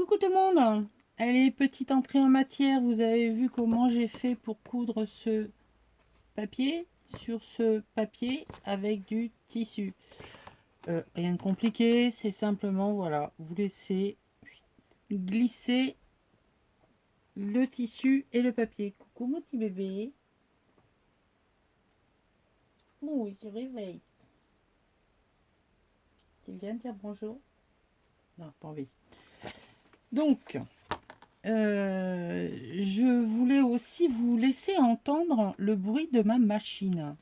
Coucou tout le monde. Allez, petite entrée en matière. Vous avez vu comment j'ai fait pour coudre ce papier sur ce papier avec du tissu. Rien de compliqué, c'est simplement, voilà, vous laissez glisser le tissu et le papier. Coucou mon petit bébé. Oh, il se réveille. Tu viens dire bonjour? Non, pas envie. Donc, je voulais aussi vous laisser entendre le bruit de ma machine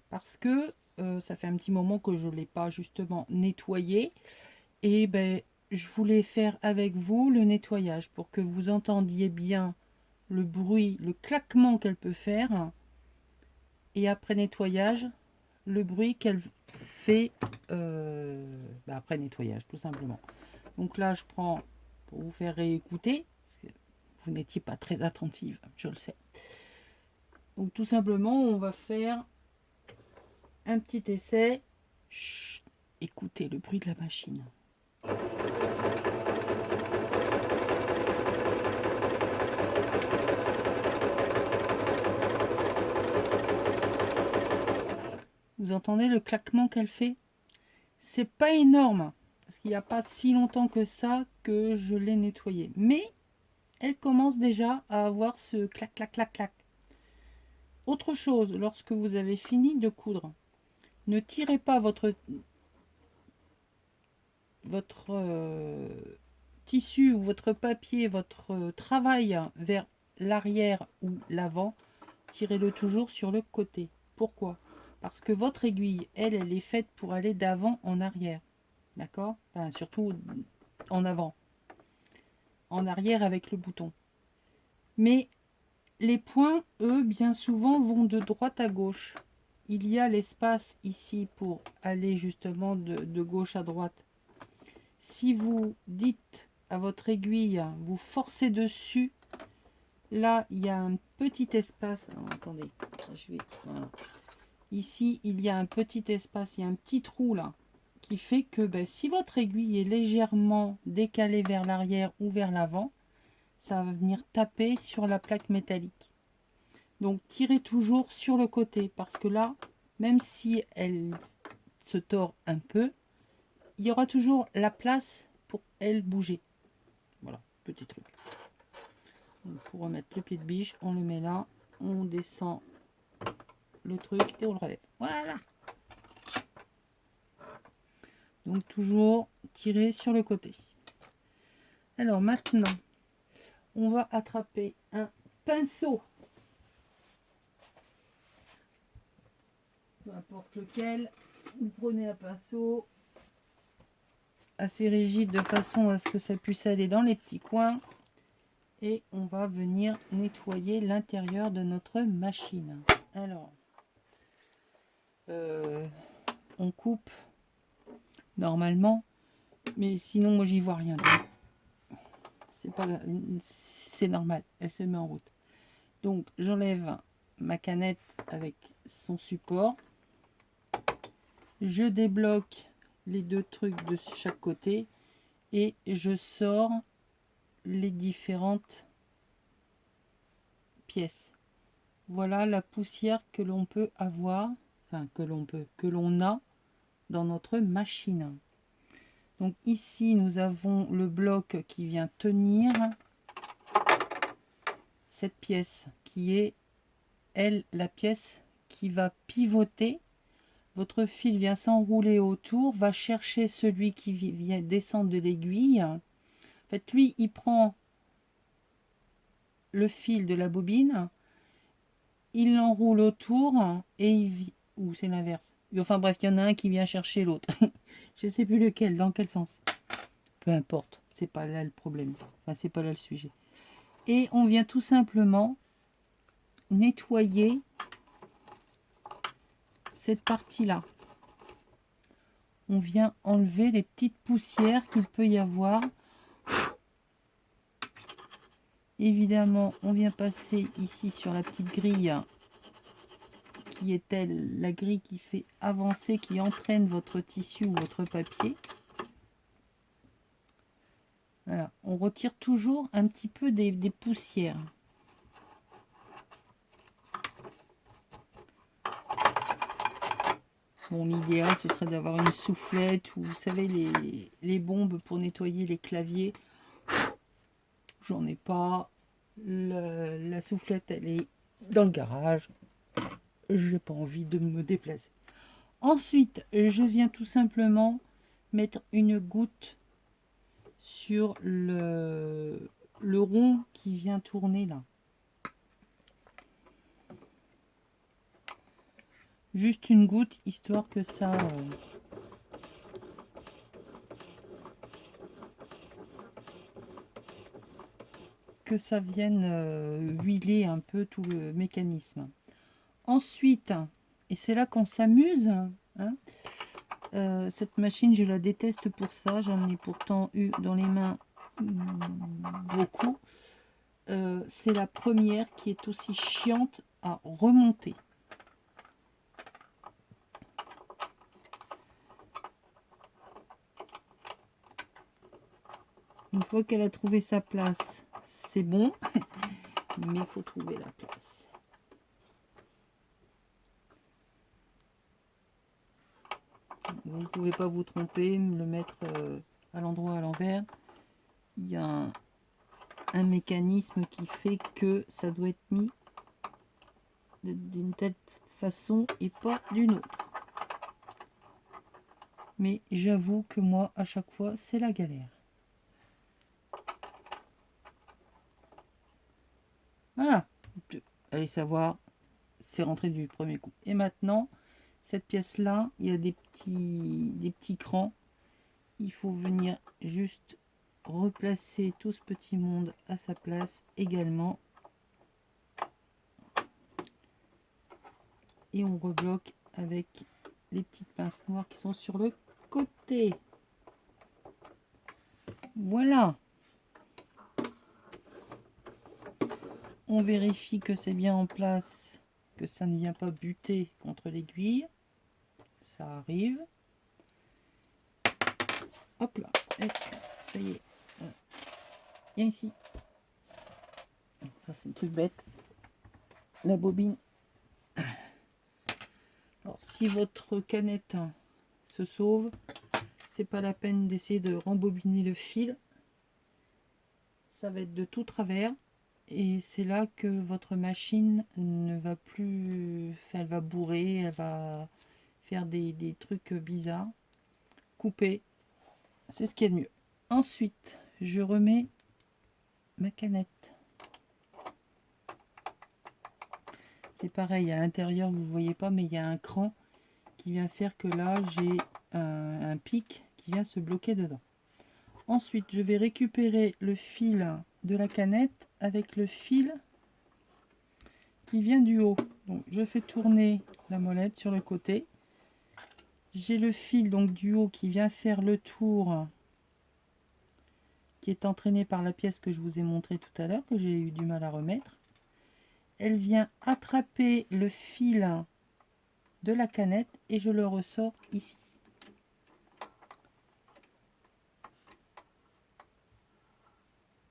parce que ça fait un petit moment que je ne l'ai pas justement nettoyé et ben, je voulais faire avec vous le nettoyage pour que vous entendiez bien le bruit, le claquement qu'elle peut faire et après nettoyage, le bruit qu'elle fait après nettoyage tout simplement. Donc là je prends pour vous faire réécouter. Vous n'étiez pas très attentive, je le sais. Donc tout simplement, on va faire un petit essai. Chut, écoutez le bruit de la machine. Vous entendez le claquement qu'elle fait? C'est pas énorme, parce qu'il n'y a pas si longtemps que ça que je l'ai nettoyé. Mais elle commence déjà à avoir ce clac, clac, clac, clac. Autre chose, lorsque vous avez fini de coudre, ne tirez pas votre tissu ou votre papier, votre travail vers l'arrière ou l'avant, tirez-le toujours sur le côté. Pourquoi? Parce que votre aiguille, elle est faite pour aller d'avant en arrière. D'accord? Enfin, surtout en avant. En arrière avec le bouton. Mais les points, eux, bien souvent, vont de droite à gauche. Il y a l'espace ici pour aller justement de gauche à droite. Si vous dites à votre aiguille, vous forcez dessus, là, il y a un petit espace. Alors, attendez, voilà. Ici, il y a un petit espace, il y a un petit trou là, qui fait que si votre aiguille est légèrement décalée vers l'arrière ou vers l'avant, ça va venir taper sur la plaque métallique. Donc tirez toujours sur le côté, parce que là, même si elle se tord un peu, il y aura toujours la place pour elle bouger. Voilà, petit truc. Donc, pour remettre le pied de biche, on le met là, on descend le truc et on le relève. Voilà. Donc toujours tirer sur le côté. Alors maintenant, on va attraper un pinceau. Peu importe lequel, vous prenez un pinceau assez rigide de façon à ce que ça puisse aller dans les petits coins. Et on va venir nettoyer l'intérieur de notre machine. Alors, on coupe normalement, mais sinon moi j'y vois rien. C'est normal, elle se met en route. Donc j'enlève ma canette avec son support. Je débloque les deux trucs de chaque côté et je sors les différentes pièces. Voilà la poussière que l'on peut avoir, enfin que l'on a dans notre machine. Donc ici nous avons le bloc qui vient tenir cette pièce qui est la pièce qui va pivoter. Votre fil vient s'enrouler autour, va chercher celui qui vient descendre de l'aiguille. En fait, lui, il prend le fil de la bobine, il l'enroule autour et ou c'est l'inverse. Enfin bref, il y en a un qui vient chercher l'autre. Je ne sais plus lequel, dans quel sens. Peu importe, c'est pas là le problème. Enfin, c'est pas là le sujet. Et on vient tout simplement nettoyer cette partie-là. On vient enlever les petites poussières qu'il peut y avoir. Évidemment, on vient passer ici sur la petite grille qui est la grille qui fait avancer, qui entraîne votre tissu ou votre papier. Voilà, on on retire toujours un petit peu des poussières. Bon, l'idéal, ce serait d'avoir une soufflette ou, vous savez, les bombes pour nettoyer les claviers. J'en ai pas. La soufflette, elle est dans le garage. J'ai pas envie de me déplacer. Ensuite, je viens tout simplement mettre une goutte sur le rond qui vient tourner là. Juste une goutte, histoire que ça... que ça vienne huiler un peu tout le mécanisme. Ensuite, et c'est là qu'on s'amuse, hein, cette machine, je la déteste pour ça. J'en ai pourtant eu dans les mains beaucoup. C'est la première qui est aussi chiante à remonter. Une fois qu'elle a trouvé sa place, c'est bon, mais il faut trouver la place. Vous ne pouvez pas vous tromper, me le mettre à l'endroit à l'envers. Il y a un mécanisme qui fait que ça doit être mis d'une telle façon et pas d'une autre. Mais j'avoue que moi, à chaque fois, c'est la galère. Voilà. Allez savoir, c'est rentré du premier coup. Et maintenant, cette pièce-là, il y a des petits crans. Il faut venir juste replacer tout ce petit monde à sa place également. Et on rebloque avec les petites pinces noires qui sont sur le côté. Voilà. On vérifie que c'est bien en place, que ça ne vient pas buter contre l'aiguille. Ça arrive. Hop là. Et ça y est. Viens ici. Ça, c'est un truc bête. La bobine. Alors, si votre canette se sauve, c'est pas la peine d'essayer de rembobiner le fil. Ça va être de tout travers. Et c'est là que votre machine ne va plus... Enfin, elle va bourrer, elle va faire des trucs bizarres. Couper, c'est ce qu'il y a de mieux. Ensuite, je remets ma canette. C'est pareil, à l'intérieur, vous ne voyez pas, mais il y a un cran qui vient faire que là, j'ai un pic qui vient se bloquer dedans. Ensuite, je vais récupérer le fil de la canette avec le fil qui vient du haut. Donc, je fais tourner la molette sur le côté. J'ai le fil donc du haut qui vient faire le tour, qui est entraîné par la pièce que je vous ai montré tout à l'heure, que j'ai eu du mal à remettre. Elle vient attraper le fil de la canette et je le ressors ici.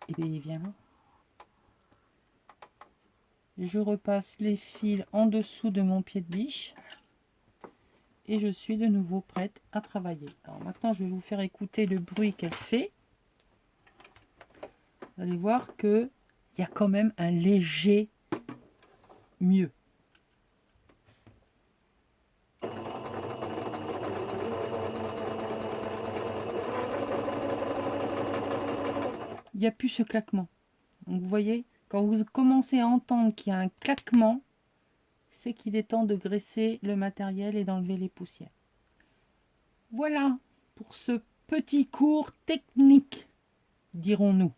Et bien il vient là. Je repasse les fils en dessous de mon pied de biche et je suis de nouveau prête à travailler. Alors maintenant je vais vous faire écouter le bruit qu'elle fait. Vous allez voir que il y a quand même un léger mieux. Il n'y a plus ce claquement. Donc vous voyez, quand vous commencez à entendre qu'il y a un claquement, c'est qu'il est temps de graisser le matériel et d'enlever les poussières. Voilà pour ce petit cours technique, dirons-nous.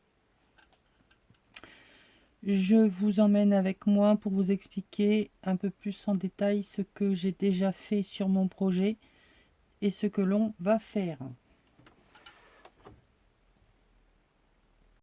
Je vous emmène avec moi pour vous expliquer un peu plus en détail ce que j'ai déjà fait sur mon projet et ce que l'on va faire.